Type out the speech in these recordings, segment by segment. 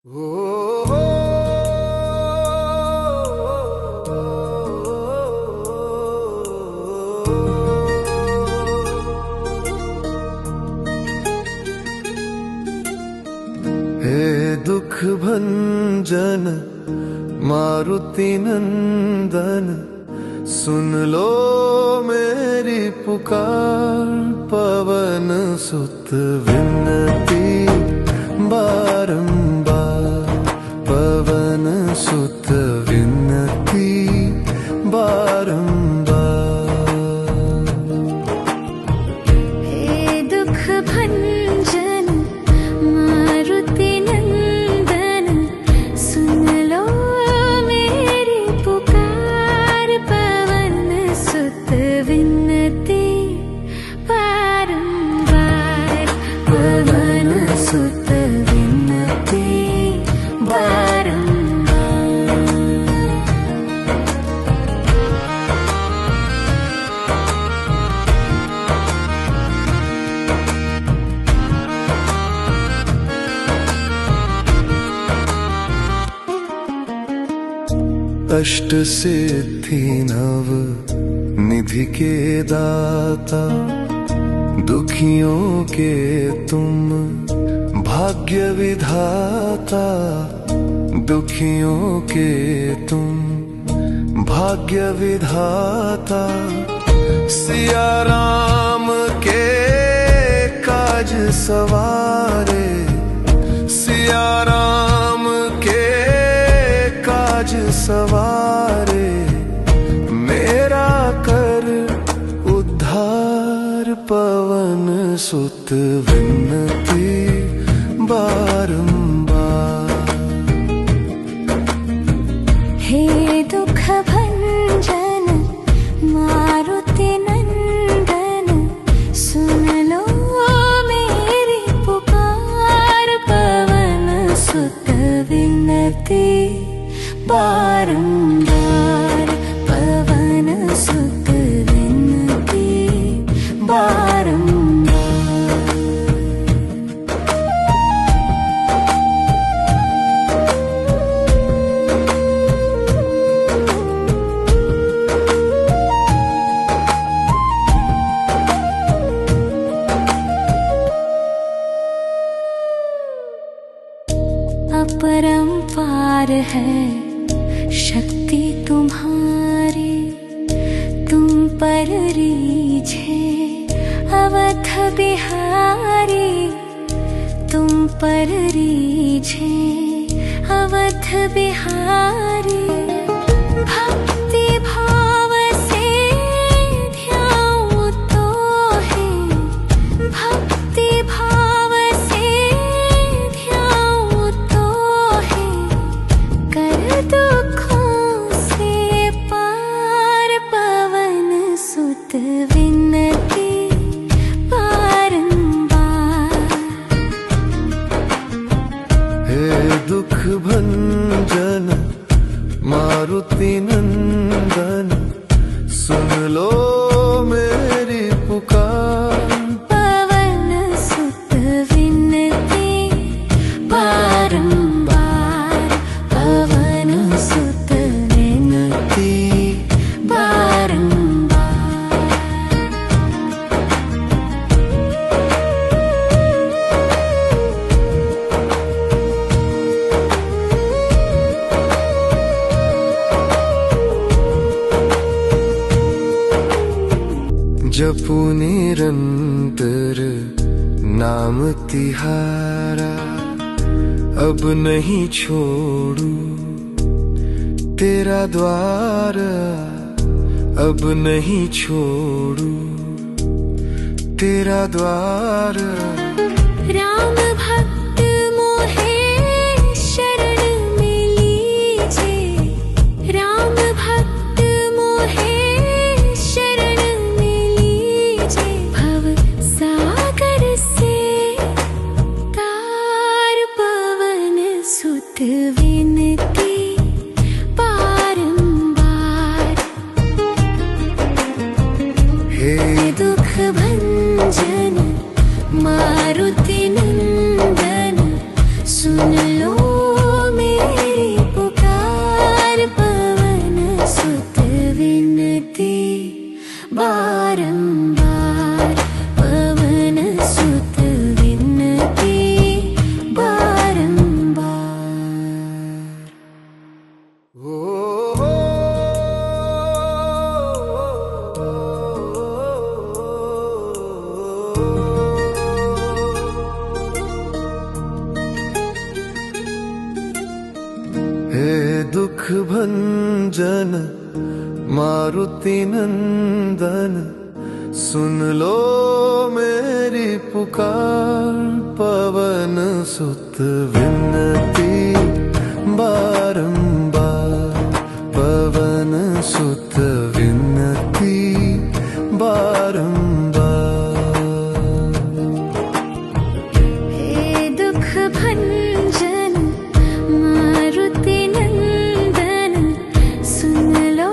हे दुख भंजन मारुति नंदन, सुन लो मेरी पुकार। पवन सुत विनती बारंबार, पवन सुत विनती बारंबार। हे दुख भंजन मारुति नंदन, सुन लो मेरी पुकार। पवन सुत विनती बारंबार, पवन सुत विनती बारंबार। अष्ट सिद्धि नव निधि के दाता, दुखियों के तुम भाग्य विधाता। दुखियों के तुम भाग्य विधाता। सिया राम के काज सवारे, सिया राम के काज सवारे। मेरा कर उद्धार, पवन सुत विनती बारंबार। हे दुख भंजन मारुति नंदन, सुन लो मेरी पुकार। पवन सुत विनती बारंबार, पवन सुत विनती बारंबार। अपरंपार है शक्ति तुम्हारी, तुम पर रीझे अवध बिहारी। तुम पर रीझे अवध बिहारी। भक्ति भाव से ध्याऊं तो है, भक्ति भाव से ध्याऊं तो है। कर दुखों से पार, पवन सुत विनती बारंबार। हे दुख भंजन मारुति नंदन, सुन लो मेरी पुकार। पवन सुत विनती बारंबार, पवन सुत विनती बारंबार। जपू निरंतर नाम तिहारा, अब नहीं छोड़ू तेरा द्वार। अब नहीं छोड़ू तेरा द्वार। राम भक्त मोहे शरण में लीजे, राम भक्त मोहे शरण में लीजे। भव सागर से तार, पवन सुत विनती बारंबार। हे दुख भंजन मारुति नंदन, सुन लो बारंबार पवन सुत विनती बारंबार। हे दुख भंजन मारुति नंदन, सुन लो मेरी पुकार। पवन सुत विनती बारंबार, पवन सुत विनती बारंबार। हे दुख भंजन मारुति नंदन, सुन लो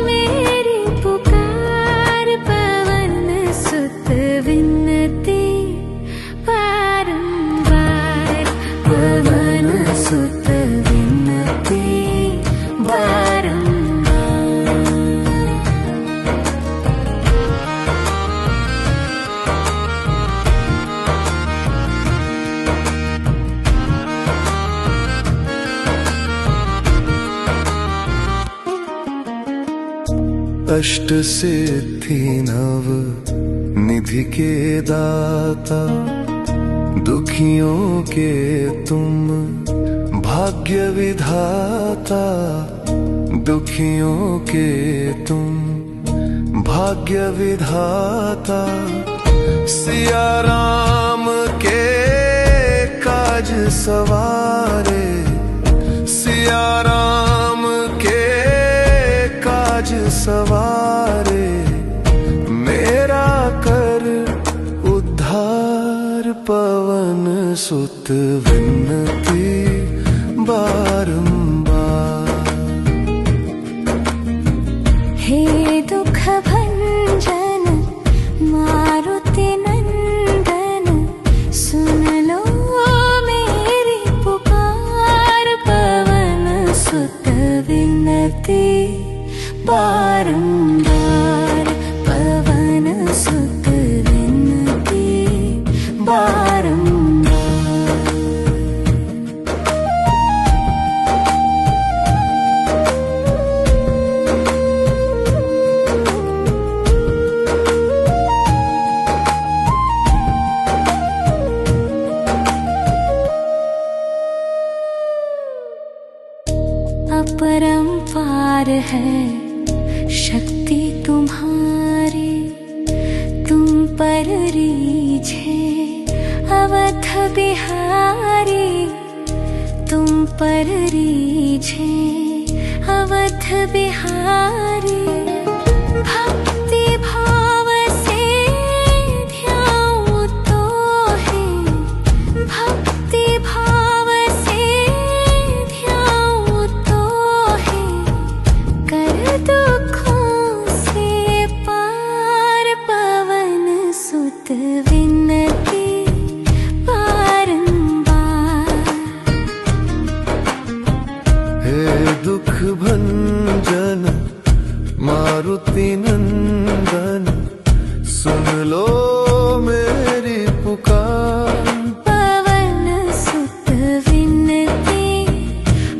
मेरी पुकार। पवन सुत विनती बारंबार, पवन सुत विनती बारंबार। अष्ट सिद्धि नव निधि के दाता, दुखियों के तुम भाग्य विधाता। दुखियों के तुम भाग्य विधाता। सिया राम के काज सवारे, सिया राम के काज सवारे। मेरा कर उद्धार, पवन सुत विनती बारंबार। हे दुख भंजन मारुति नंदन, सुन लो मेरी पुकार। पवन सुत विनती बारंबार, पवन सुत विनती बारंबार। अपरंपार है शक्ति तुम्हारी, तुम पर रीझे अवध बिहारी। तुम पर रीझे अवध बिहारी। भक्ति भाव से ध्याऊं तो है, भक्ति भाव से ध्याऊं तो है। कर दुखों से पार, पवन सुत विनती बारंबार। हे दुख भंजन मारुति नंदन, सुन लो मेरी पुकार। पवन सुत विनती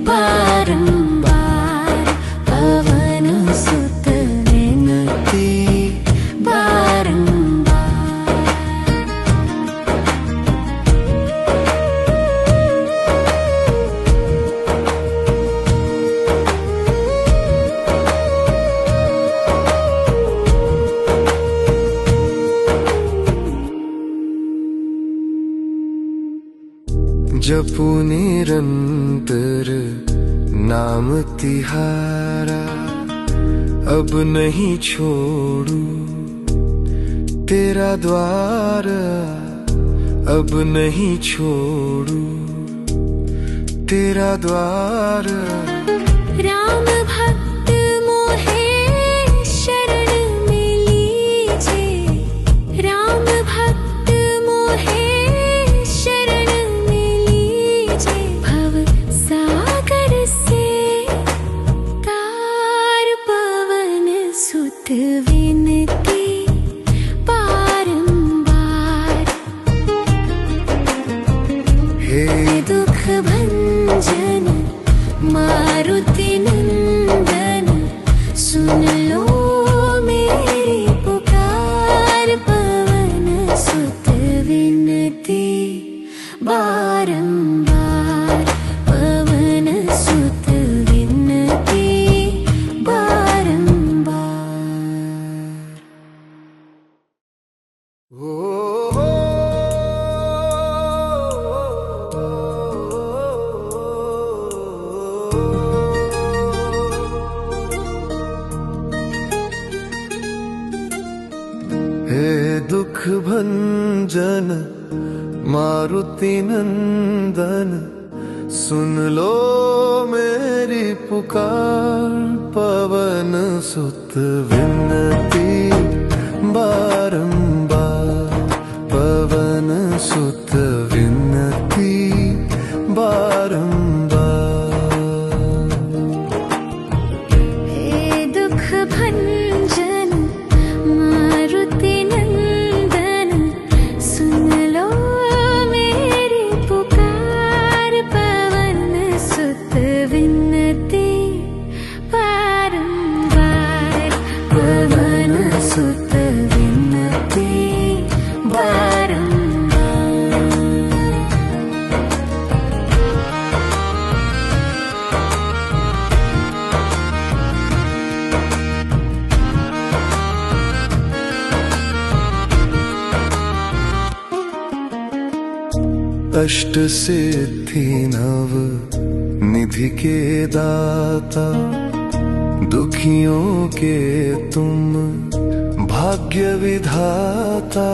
बारंबार, पवन सुत विनती बारंबार। जपू निरंतर नाम तिहारा, अब नहीं छोड़ू तेरा द्वार। अब नहीं छोड़ू तेरा द्वार। राम भक्त मोहे शरण में लीजे, राम भक्त मोहे शरण में लीजे। भव सागर से तार, पवन सुत विनती दुख भंजन मारुति नंदन, सुन लो मेरी पुकार। पवन सुत विनती बारंबार, पवन सुत विनती बारंबार। हे दुख भंजन मारुति नंदन, सुन लो मेरी पुकार। पवन सुत विनती बारंबार, पवन सुत विनती बारंबार। हे दुख भंजन मारुति नंदन, सुन लो मेरी पुकार। पवन सुत विनती बारंबार, पवन सुत विनती बारंबार। अष्ट सिद्धि नव निधि के दाता, दुखियों के तुम भाग्य विधाता।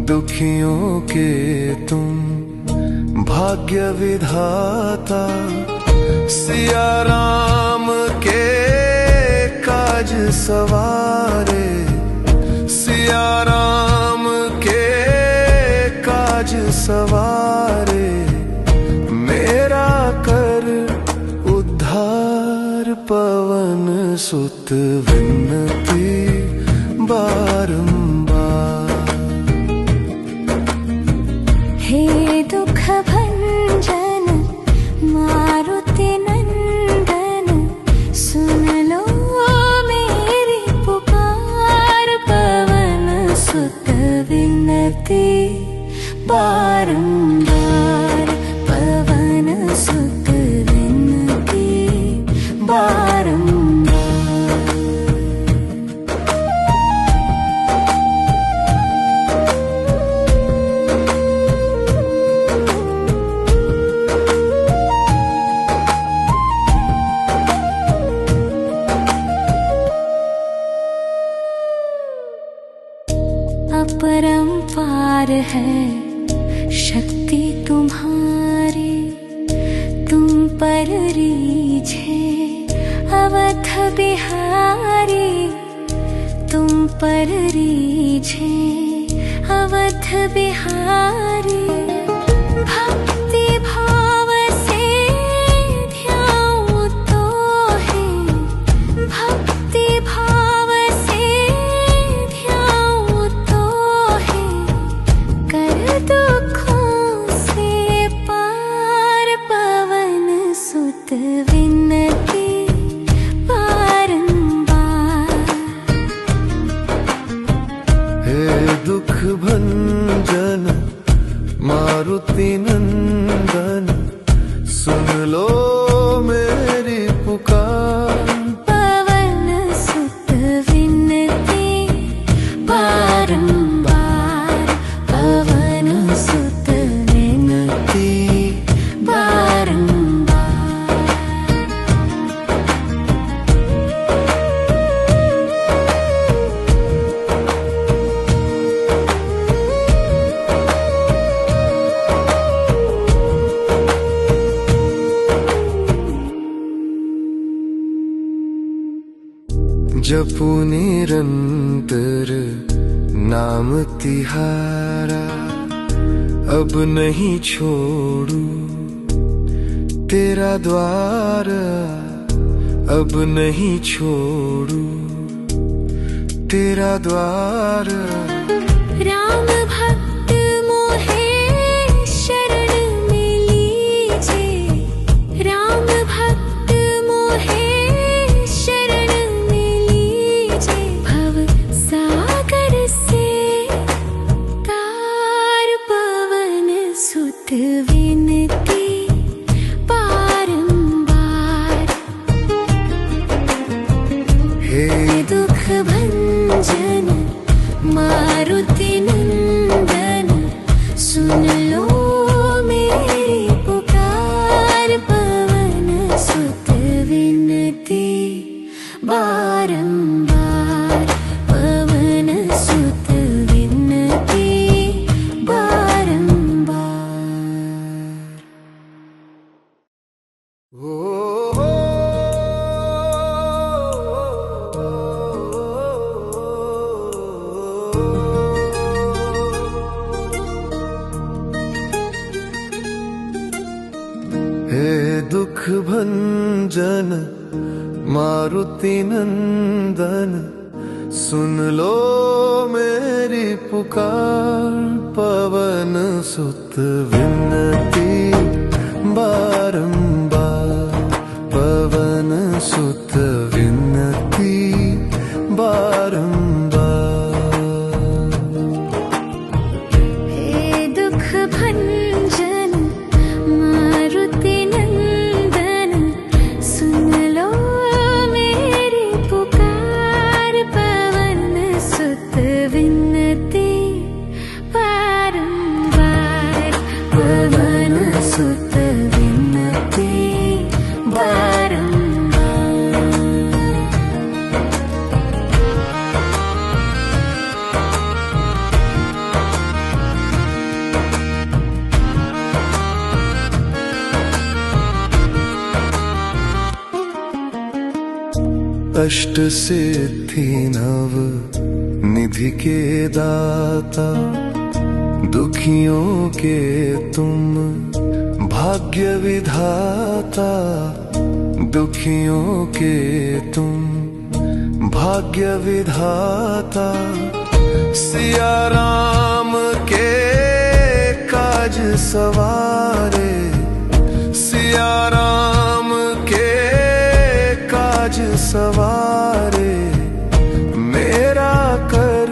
दुखियों के तुम भाग्य विधाता, सिया राम के काज सवारे। सिया राम के काज सवारे, मेरा कर उद्धार। पवन सुत विनती बारंबार। हे दुख भंजन मारुति नंदन, सुन लो मेरी पुकार। पवन सुत विनती बारंबार, पवन सुत विनती बारंबार। अपरंपार है शक्ति तुम्हारी, तुम पर रीझे अवध बिहारी। तुम पर रीझे अवध बिहारी, भक्ति भाव से ध्याऊं तो है। भक्ति भाव से ध्याऊं तो है, कर दुखों से पार। पवन सुत विनती बारंबार। हे दुख भंजन मारुति नंदन, सुन लो मेरी पुकार। पवन सुत विनती बारंबार, पवन सुत विनती बारंबार। जपू निरंतर नाम तिहारा, अब नहीं छोड़ू तेरा द्वार। अब नहीं छोड़ू तेरा द्वार। राम भक्त मोहे शरण मिली हे दुख भंजन मारुति नंदन, सुन लो मेरी पुकार। पवन सुत विनती बारंबार, पवन सुत विनती बारंबार। हे दुख भंजन मारुति नंदन, सुन लो मेरी पुकार। पवन सुत विनती बारंबार, पवन सुत विनती बारंबार। अष्ट सिद्धि नव निधि के दाता, दुखियों के तुम भाग्य विधाता। दुखियों के तुम भाग्य विधाता। सिया राम के काज सवारे, सिया राम के काज सवारे। मेरा कर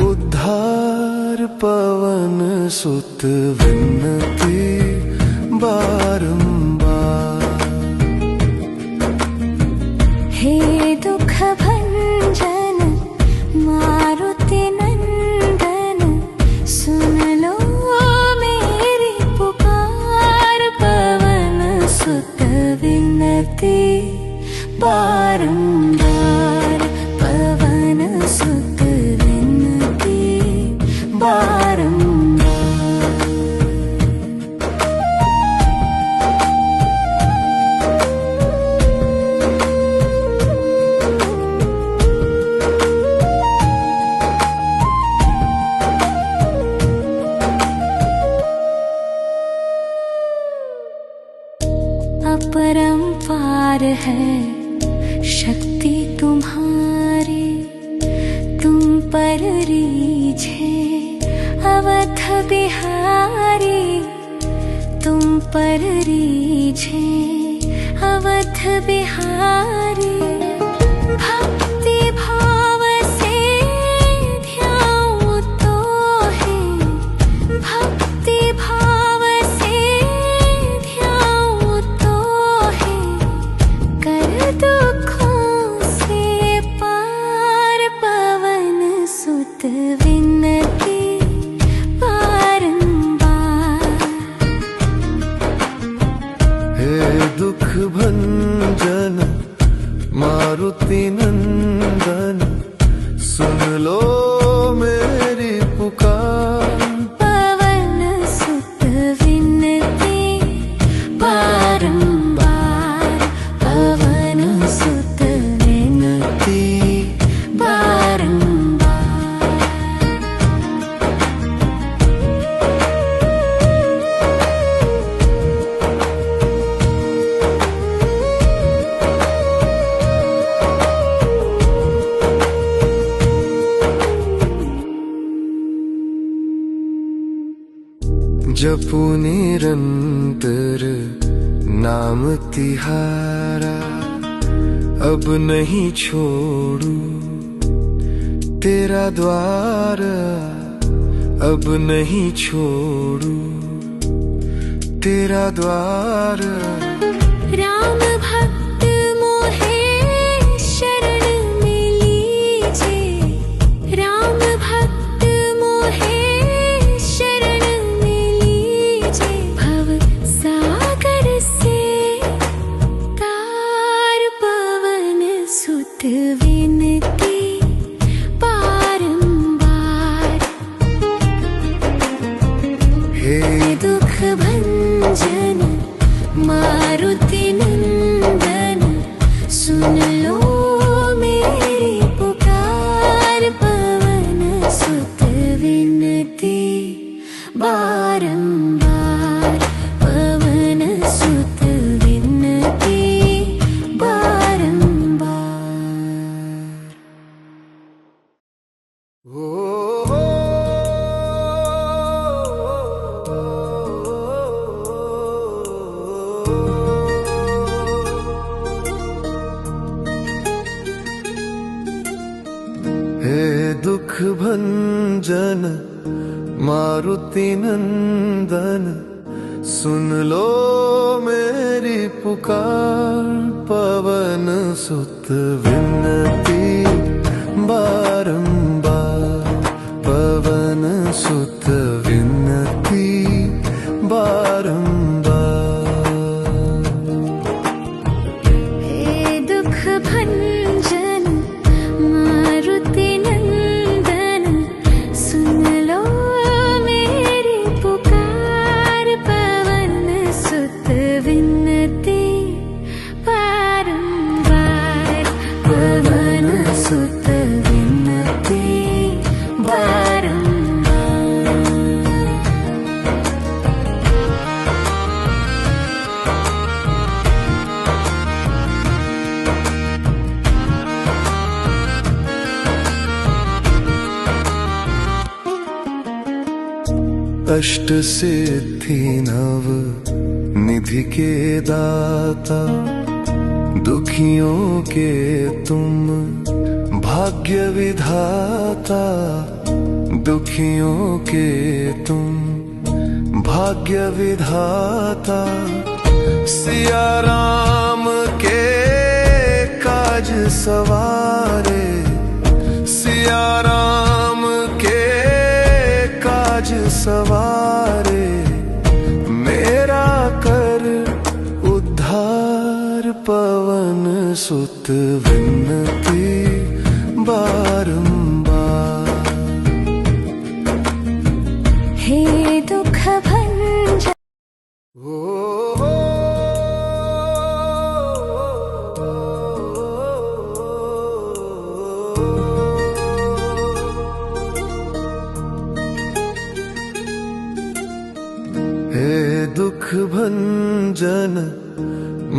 उद्धार, पवन सुत विनती बारंबार। हे दुख भंजन मारुति नंदन, सुन लो मेरी पुकार। पवन सुत विनती बारंबार, पवन सुत विनती बारंबार। अपरंपार है शक्ति तुम्हारी, तुम पर रीझे अवध बिहारी। तुम पर रीझे अवध बिहारी। भक्ति भाव से ध्याऊं तो है, भक्ति भाव से ध्याऊं तो है। कर दुखों से पार, पवन सुत विनती बारंबार। हे दुख भंजन मारुति नंदन, सुन लो मेरी पुकार। पवन सुत विनती बारंबार, पवन सुत विनती बारंबार। जपू निरंतर नाम तिहारा, अब नहीं छोड़ू तेरा द्वार। अब नहीं छोड़ू तेरा द्वार। राम भक्त मोहे शरण में लीजे, राम भक्त मोहे शरण में लीजे। भव सागर से तार, पवन सुत विनती बारंबार। हे दुख भंजन मारुति भंजन मारुति नंदन, सुन लो मेरी पुकार। पवन सुत विनती बारंबार, पवन सुत विनती बारंबार। हे दुख भंजन मारुति नंदन, सुन लो मेरी पुकार। पवन सुत विनती बारंबार, पवन सुत विनती बारंबार। अष्ट सिद्धि नव निधि के दाता, दुखियों के तुम भाग्य विधाता। दुखियों के तुम भाग्य विधाता, सिया राम के काज सवारे। सिया राम के काज सवारे, मेरा कर उद्धार। पवन सुत विनती बारंबार। हे दुख भंजन हे दुख भंजन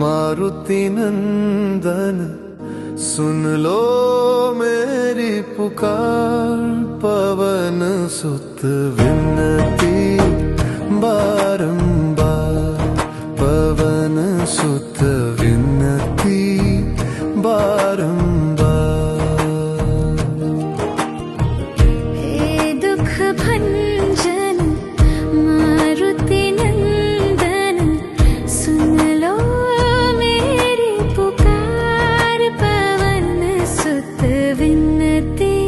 मारुति नंदन, सुन लो मेरी पुकार। पवन सुत विनती बारंबार, पवन सुत विनती बारंबार। हे दुख भंजन मारुति नंदन, सुन लो मेरी पुकार। पवन सुत विनती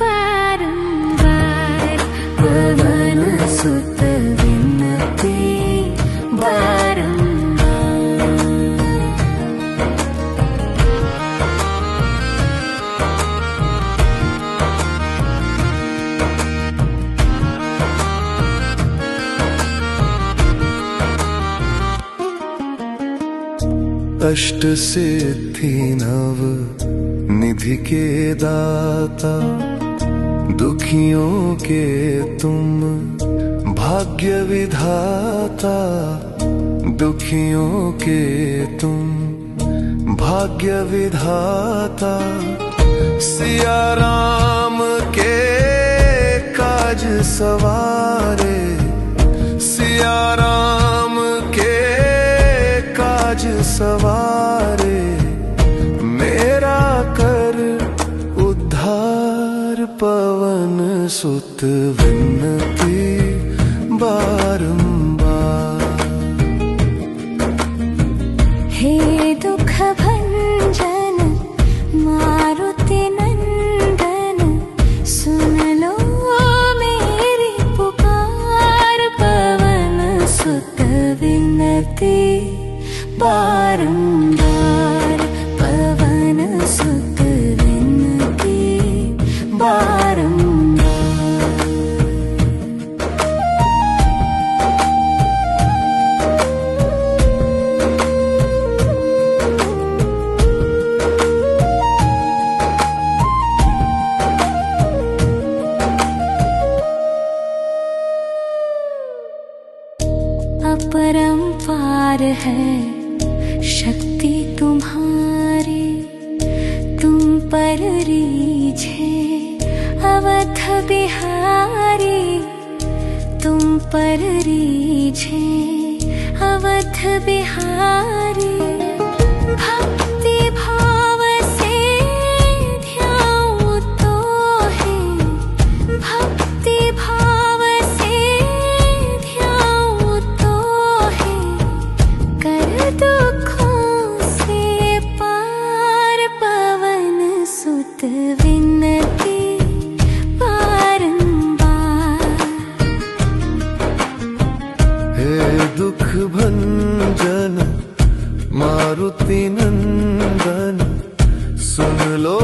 बारंबार, पवन सुत विनती बारंबार। अष्ट सिद्धि नव निधि के दाता, दुखियों के तुम भाग्य विधाता। दुखियों के तुम भाग्य विधाता, सिया राम के काज सवारे। सिया राम के काज सवारे, मेरा कर उद्धार। पवन सुत विनती बारंबार। हे दुख भंजन मारुति नंदन, सुन लो मेरी पुकार। पवन सुत विनती बारंबार, पवन सुत विनती बारंबार। अपरंपार है शक्ति तुम्हारी, तुम पर रीझे अवध बिहारी। तुम पर रीझे अवध बिहारी। भक्ति भाव से ध्याऊं तो है भंजन मारुति नंदन सुन लो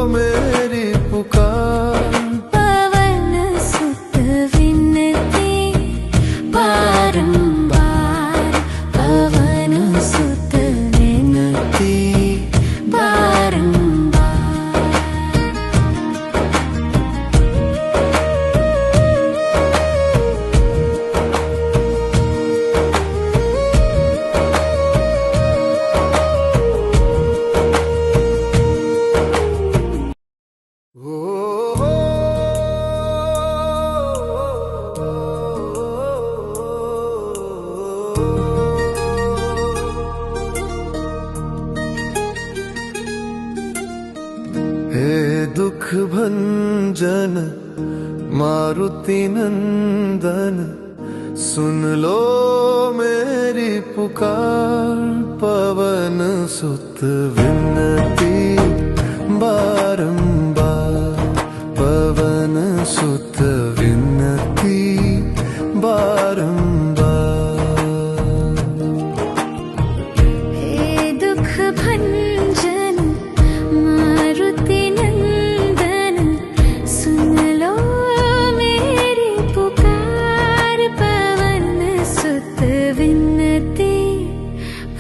मेरी पुकार। पवन सुत विनती बारंबार, पवन सुत विनती बारंबार। हे दुख भंजन मारुति नंदन सुन लो मेरी पुकार। पवन सुत विनती बारंबार, पवन सुत विनती बारंबार। हे दुख भंजन मारुति नंदन सुन लो मेरी पुकार। पवन सुत विनती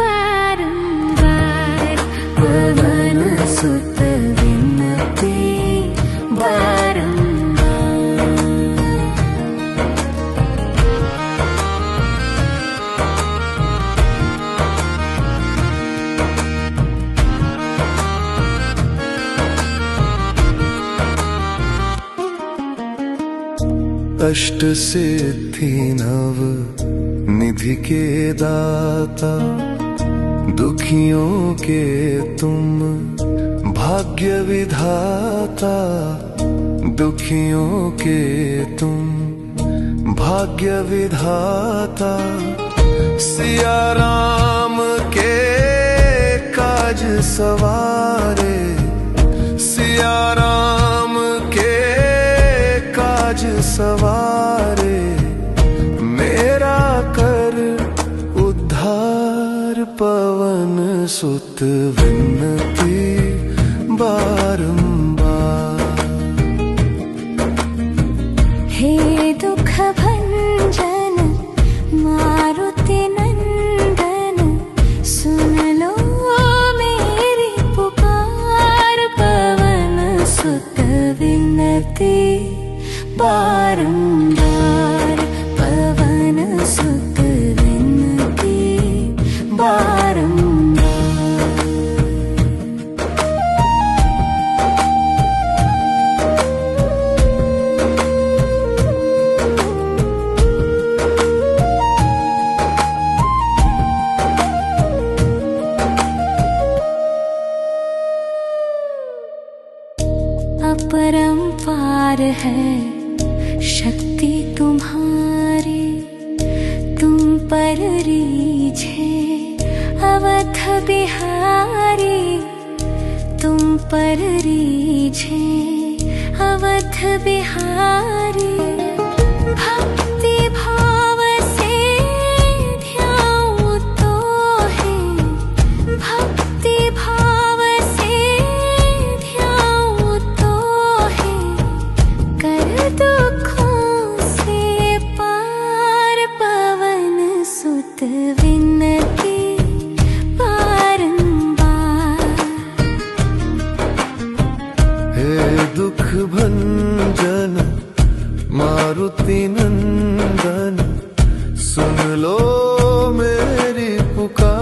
बारंबार, पवन सुत विनती बारंबार। अष्ट सिद्धि नव निधि के दाता, दुखियों के तुम भाग्य विधाता। दुखियों के तुम भाग्य विधाता। सिया राम के काज सवारे, सिया राम के काज सवारे। मेरा कर उद्धार, पवन सुत विनती बारंबार। हे दुख भंजन मारुति नंदन सुन लो मेरी पुकार। पवन सुत विनती बारंबार, पवन सुत विनती बारंबार। अपरंपार है शक्ति तुम्हारी, तुम पर रीझे अवध बिहारी। तुम पर रीझे अवध बिहारी। भक्ति भाव से ध्याऊं तो है, भक्ति भाव से ध्याऊं तो है। कर दुखों से पार, पवन सुत विनती बारंबार। हे दुख भंजन मारुति नंदन सुन लो मेरी पुकार।